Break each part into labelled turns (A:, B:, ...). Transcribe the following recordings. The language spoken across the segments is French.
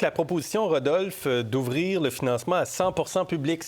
A: donc la proposition, Rodolphe, d'ouvrir le financement à 100 public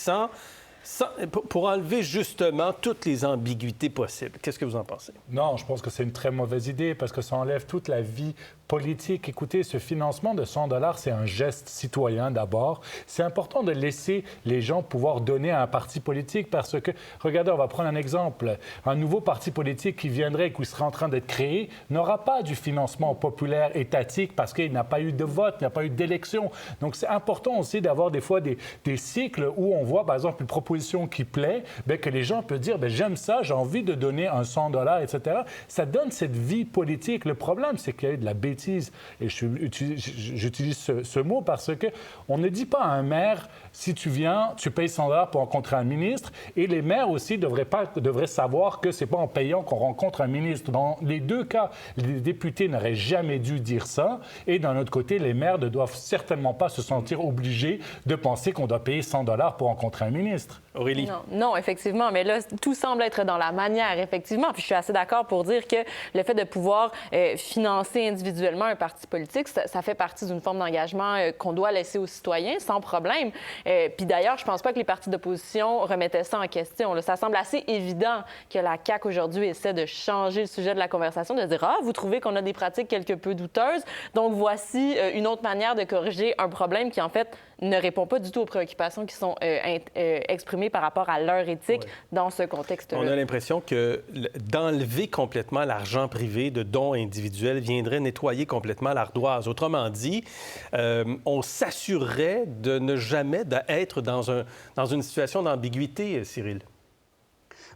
A: pour enlever justement toutes les ambiguïtés possibles. Qu'est-ce que vous en pensez?
B: Non, je pense que c'est une très mauvaise idée parce que ça enlève toute la vie politique. Écoutez, ce financement de 100 $, c'est un geste citoyen d'abord. C'est important de laisser les gens pouvoir donner à un parti politique parce que, regardez, on va prendre un exemple. Un nouveau parti politique qui viendrait et qui serait en train d'être créé n'aura pas du financement populaire étatique parce qu'il n'a pas eu de vote, il n'y a pas eu d'élection. Donc, c'est important aussi d'avoir des fois des cycles où on voit, par exemple, une proposition qui plaît, bien, que les gens peuvent dire, bien, j'aime ça, j'ai envie de donner un 100 $, etc. Ça donne cette vie politique. Le problème, c'est qu'il y a eu de la bêtise. Et j'utilise ce mot parce qu'on ne dit pas à un maire, si tu viens, tu payes 100 $ pour rencontrer un ministre. Et les maires aussi devraient savoir que ce n'est pas en payant qu'on rencontre un ministre. Dans les deux cas, les députés n'auraient jamais dû dire ça. Et d'un autre côté, les maires ne doivent certainement pas se sentir obligés de penser qu'on doit payer 100 $ pour rencontrer un ministre.
A: Aurélie?
C: Non, effectivement. Mais là, tout semble être dans la manière, effectivement. Puis je suis assez d'accord pour dire que le fait de pouvoir financer individuellement un parti politique, ça fait partie d'une forme d'engagement qu'on doit laisser aux citoyens, sans problème. Puis d'ailleurs, je pense pas que les partis d'opposition remettaient ça en question. Là, ça semble assez évident que la CAQ aujourd'hui essaie de changer le sujet de la conversation, de dire « Ah, vous trouvez qu'on a des pratiques quelque peu douteuses, donc voici une autre manière de corriger un problème qui, en fait, ne répond pas du tout aux préoccupations qui sont exprimées par rapport à leur éthique dans ce contexte-là. »
A: On a l'impression que d'enlever complètement l'argent privé de dons individuels viendrait nettoyer complètement l'ardoise. Autrement dit, on s'assurerait de ne jamais être dans une situation d'ambiguïté, Cyril.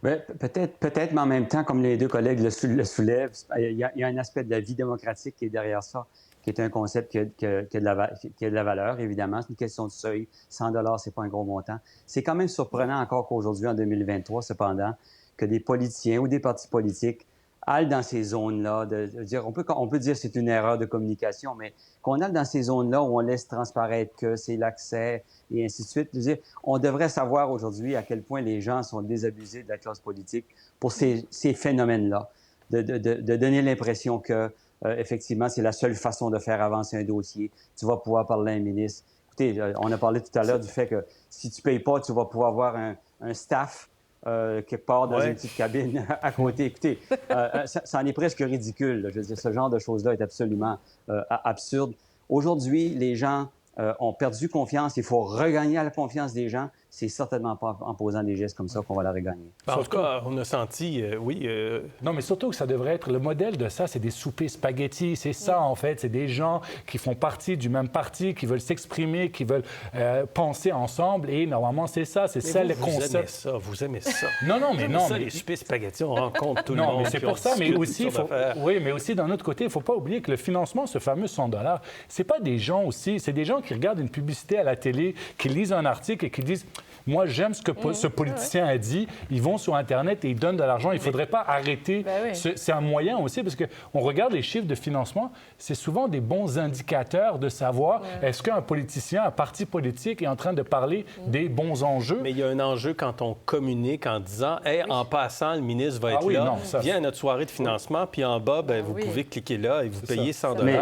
D: Bien, peut-être, mais en même temps, comme les deux collègues le soulèvent, il y a un aspect de la vie démocratique qui est derrière ça, qui est un concept qui a de la valeur, évidemment. C'est une question de seuil. 100 $, c'est pas un gros montant. C'est quand même surprenant encore qu'aujourd'hui, en 2023, cependant, que des politiciens ou des partis politiques aillent dans ces zones-là. On peut dire que c'est une erreur de communication, mais qu'on aille dans ces zones-là où on laisse transparaître que c'est l'accès et ainsi de suite. Je veux dire, on devrait savoir aujourd'hui à quel point les gens sont désabusés de la classe politique pour ces phénomènes-là, de donner l'impression que effectivement, c'est la seule façon de faire avancer un dossier. Tu vas pouvoir parler à un ministre. Écoutez, on a parlé tout à l'heure du fait que si tu ne payes pas, tu vas pouvoir avoir un staff quelque part dans une petite cabine à côté. Écoutez, ça en est presque ridicule. Là. Je veux dire, ce genre de choses-là est absolument absurde. Aujourd'hui, les gens ont perdu confiance. Il faut regagner la confiance des gens. C'est certainement pas en posant des gestes comme ça qu'on va la regagner.
A: En tout cas, on a senti,
B: Non, mais surtout que ça devrait être... Le modèle de ça, c'est des soupers spaghettis. C'est ça, en fait. C'est des gens qui font partie du même parti, qui veulent s'exprimer, qui veulent penser ensemble. Et normalement, c'est ça. C'est ça le concept.
A: Vous aimez ça.
B: Non, mais non.
A: Les soupers spaghettis, on rencontre tout le
B: non,
A: monde.
B: Mais c'est pour ça. Mais aussi, oui, mais aussi, d'un autre côté, il ne faut pas oublier que le financement, ce fameux 100 $, c'est pas des gens aussi... C'est des gens qui regardent une publicité à la télé, qui lisent un article et qui disent... Moi, j'aime ce que ce politicien a dit. Ils vont sur Internet et ils donnent de l'argent. Il ne faudrait pas arrêter. C'est un moyen aussi, parce qu'on regarde les chiffres de financement, c'est souvent des bons indicateurs de savoir est-ce qu'un politicien, un parti politique est en train de parler des bons enjeux.
A: Mais il y a un enjeu quand on communique en disant hey, en passant, le ministre va être là. Viens à notre soirée de financement, puis en bas, vous pouvez cliquer là et vous payez 100 $.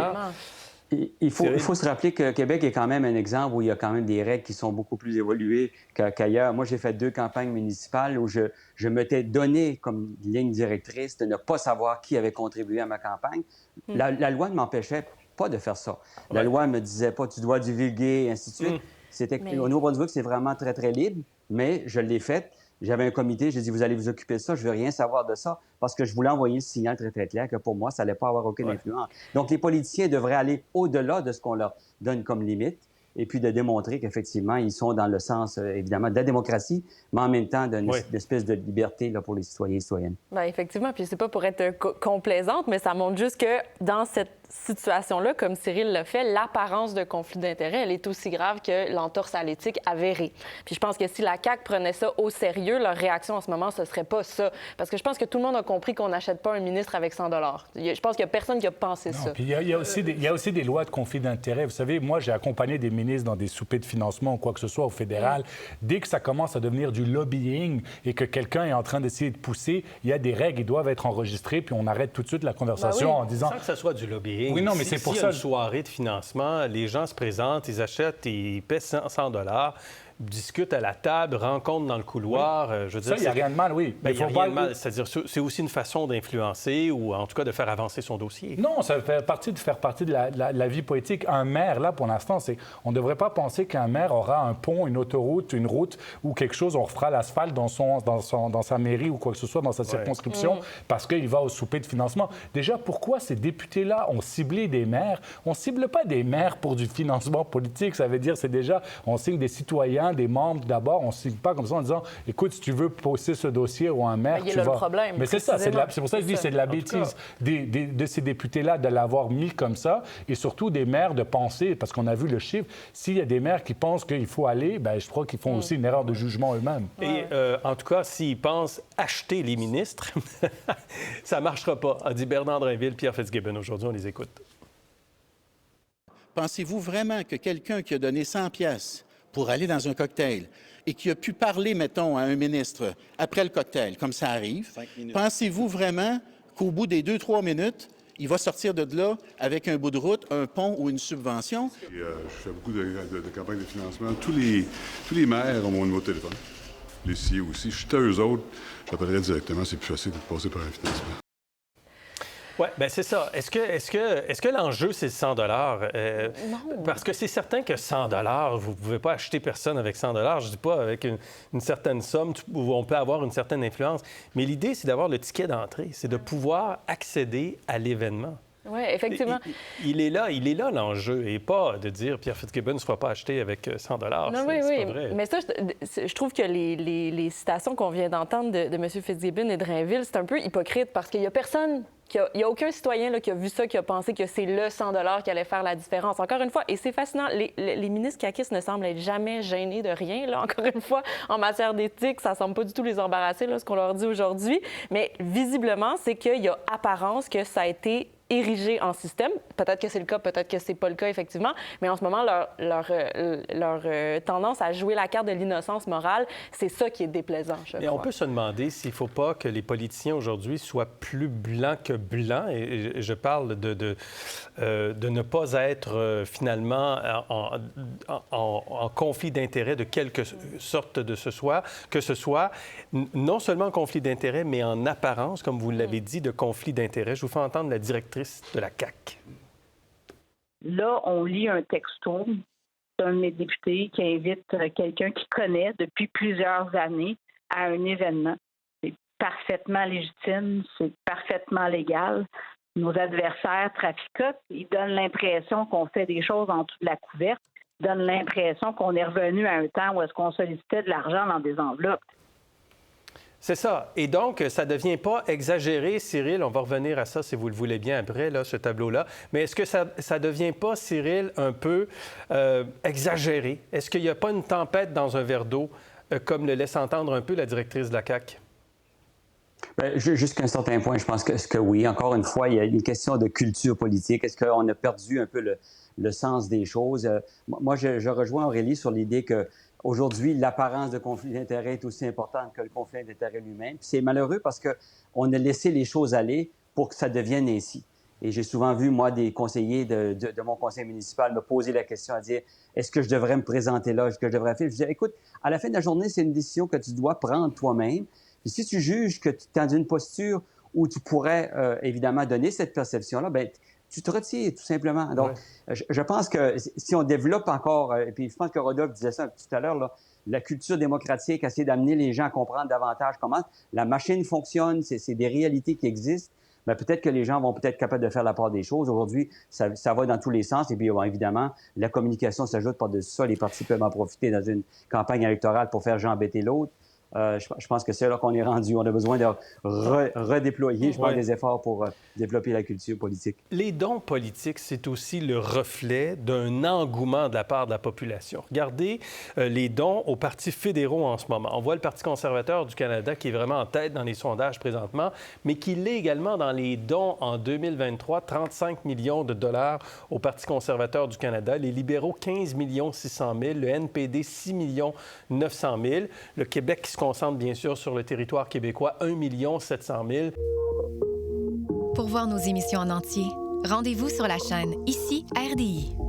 D: Il faut se rappeler que Québec est quand même un exemple où il y a quand même des règles qui sont beaucoup plus évoluées qu'ailleurs. Moi, j'ai fait 2 campagnes municipales où je m'étais donné comme ligne directrice de ne pas savoir qui avait contribué à ma campagne. La loi ne m'empêchait pas de faire ça. La loi ne me disait pas « tu dois divulguer », et ainsi de suite. Au Nouveau-Brunswick, c'est vraiment très, très libre, mais je l'ai fait. J'avais un comité, j'ai dit, vous allez vous occuper de ça, je ne veux rien savoir de ça, parce que je voulais envoyer le signal très, très clair que pour moi, ça n'allait pas avoir aucune influence. Donc, les politiciens devraient aller au-delà de ce qu'on leur donne comme limite, et puis de démontrer qu'effectivement, ils sont dans le sens, évidemment, de la démocratie, mais en même temps d'une espèce de liberté là, pour les citoyens et citoyennes.
C: Bien, effectivement, puis c'est pas pour être complaisante, mais ça montre juste que dans cette situation-là, comme Cyril l'a fait, l'apparence de conflit d'intérêts, elle est aussi grave que l'entorse à l'éthique avérée. Puis je pense que si la CAQ prenait ça au sérieux, leur réaction en ce moment, ce serait pas ça. Parce que je pense que tout le monde a compris qu'on n'achète pas un ministre avec 100 $. Je pense qu'il n'y a personne qui a pensé ça.
B: Puis il y a aussi des lois de conflit d'intérêts. Vous savez, moi, j'ai accompagné des ministres dans des soupers de financement ou quoi que ce soit au fédéral. Dès que ça commence à devenir du lobbying et que quelqu'un est en train d'essayer de pousser, il y a des règles, ils doivent être enregistrés, puis on arrête tout de suite la conversation en disant...
A: Sans que ça soit du lobbying. rien.
B: Oui, non, mais c'est pour
A: s'il y
B: ça...
A: a une soirée de financement, les gens se présentent, ils achètent, ils paient 100 $, discutent à la table, rencontrent dans le couloir.
B: Oui.
A: Je veux
B: ça,
A: dire,
B: il n'y a rien de mal, oui.
A: Il n'y a rien de mal. C'est-à-dire, c'est aussi une façon d'influencer ou en tout cas de faire avancer son dossier.
B: Non, ça fait partie de la vie politique. Un maire, là, pour l'instant, on ne devrait pas penser qu'un maire aura un pont, une autoroute, une route ou quelque chose, on refera l'asphalte dans sa mairie ou quoi que ce soit, dans sa circonscription, parce qu'il va au souper de financement. Déjà, pourquoi ces députés-là ont ciblé des maires? On ne cible pas des maires pour du financement politique. Ça veut dire, c'est déjà, on signe des citoyens, des membres d'abord. On ne signe pas comme ça en disant, écoute, si tu veux poster ce dossier ou un maire, tu vas...
C: le problème.
B: Mais c'est ça, c'est pour ça que je dis, c'est de la bêtise de ces députés-là de l'avoir mis comme ça, et surtout des maires de penser, parce qu'on a vu le chiffre, s'il y a des maires qui pensent qu'il faut aller, bien, je crois qu'ils font aussi une erreur de jugement eux-mêmes.
A: Et en tout cas, s'ils pensent acheter les ministres, ça ne marchera pas, a dit Bernard Drinville, Pierre Fitzgibbon. Aujourd'hui, on les écoute.
E: Pensez-vous vraiment que quelqu'un qui a donné 100 pièces pour aller dans un cocktail et qui a pu parler, mettons, à un ministre après le cocktail, comme ça arrive, pensez-vous vraiment qu'au bout des 2-3 minutes, il va sortir de là avec un bout de route, un pont ou une subvention?
F: Je fais beaucoup de campagnes de financement. Tous les maires ont mon numéro de téléphone. Les CIE aussi. Je suis à eux autres. J'appellerai directement. C'est plus facile de passer par un financement.
A: Oui, bien c'est ça. Est-ce que l'enjeu, c'est 100 $?
C: Non.
A: Parce que c'est certain que 100 $, vous ne pouvez pas acheter personne avec 100 $. Je ne dis pas avec une certaine somme où on peut avoir une certaine influence. Mais l'idée, c'est d'avoir le ticket d'entrée. C'est de pouvoir accéder à l'événement.
C: Oui, effectivement.
A: Il est là l'enjeu, et pas de dire Pierre Fitzgibbon ne se fera pas acheter avec 100 $.
C: Non, oui.
A: Pas vrai.
C: Mais ça, je trouve que les citations qu'on vient d'entendre de M. Fitzgibbon et de Drinville, c'est un peu hypocrite parce qu'il n'y a personne... Il n'y a aucun citoyen là, qui a vu ça, qui a pensé que c'est le 100 $ qui allait faire la différence. Encore une fois, et c'est fascinant, les ministres caquistes ne semblent être jamais gênés de rien. Là. Encore une fois, en matière d'éthique, ça ne semble pas du tout les embarrasser, là, ce qu'on leur dit aujourd'hui. Mais visiblement, c'est qu'il y a apparence que ça a été érigé en système. Peut-être que c'est le cas, peut-être que c'est pas le cas, effectivement. Mais en ce moment, leur tendance à jouer la carte de l'innocence morale, c'est ça qui est déplaisant, je crois.
A: Et on peut se demander s'il ne faut pas que les politiciens aujourd'hui soient plus blancs que blancs. Et je parle de ne pas être finalement en conflit d'intérêts de quelque sorte que ce soit non seulement en conflit d'intérêts, mais en apparence, comme vous l'avez dit, de conflit d'intérêts. Je vous fais entendre la directrice de la CAQ.
G: Là, on lit un texto d'un de mes députés qui invite quelqu'un qu'il connaît depuis plusieurs années à un événement. C'est parfaitement légitime, c'est parfaitement légal. Nos adversaires traficotent, ils donnent l'impression qu'on fait des choses en dessous de la couverte, ils donnent l'impression qu'on est revenu à un temps où est-ce qu'on sollicitait de l'argent dans des enveloppes.
A: C'est ça. Et donc, ça ne devient pas exagéré, Cyril. On va revenir à ça, si vous le voulez bien, après, là, ce tableau-là. Mais est-ce que ça ne devient pas, Cyril, un peu exagéré? Est-ce qu'il n'y a pas une tempête dans un verre d'eau, comme le laisse entendre un peu la directrice de la CAQ?
D: Bien, jusqu'à un certain point, je pense que oui. Encore une fois, il y a une question de culture politique. Est-ce qu'on a perdu un peu le sens des choses? Moi, je rejoins Aurélie sur l'idée que aujourd'hui, l'apparence de conflit d'intérêts est aussi importante que le conflit d'intérêts lui-même. C'est malheureux parce qu'on a laissé les choses aller pour que ça devienne ainsi. Et j'ai souvent vu, moi, des conseillers de mon conseil municipal me poser la question à dire « Est-ce que je devrais me présenter là? Est-ce que je devrais faire? » Je dis « Écoute, à la fin de la journée, c'est une décision que tu dois prendre toi-même. Puis si tu juges que tu es dans une posture où tu pourrais évidemment donner cette perception-là, bien, tu te retires tout simplement. Donc, je pense que si on développe encore, et puis je pense que Rodolphe disait ça tout à l'heure, là, la culture démocratique, essayer d'amener les gens à comprendre davantage comment la machine fonctionne, c'est des réalités qui existent, bien, peut-être que les gens vont peut-être capables de faire la part des choses. Aujourd'hui, ça va dans tous les sens. Et puis, bon, évidemment, la communication s'ajoute par-dessus ça. Les partis peuvent en profiter dans une campagne électorale pour faire embêter l'autre. Je pense que c'est là qu'on est rendu. On a besoin de redéployer, je pense, des efforts pour développer la culture politique.
A: Les dons politiques, c'est aussi le reflet d'un engouement de la part de la population. Regardez les dons aux partis fédéraux en ce moment. On voit le Parti conservateur du Canada qui est vraiment en tête dans les sondages présentement, mais qui l'est également dans les dons en 2023, 35 millions de dollars au Parti conservateur du Canada, les libéraux 15 600 000, le NPD 6 900 000, le Québec qui se concentre bien sûr sur le territoire québécois, 1 700 000.
H: Pour voir nos émissions en entier, Rendez-vous sur la chaîne Ici RDI.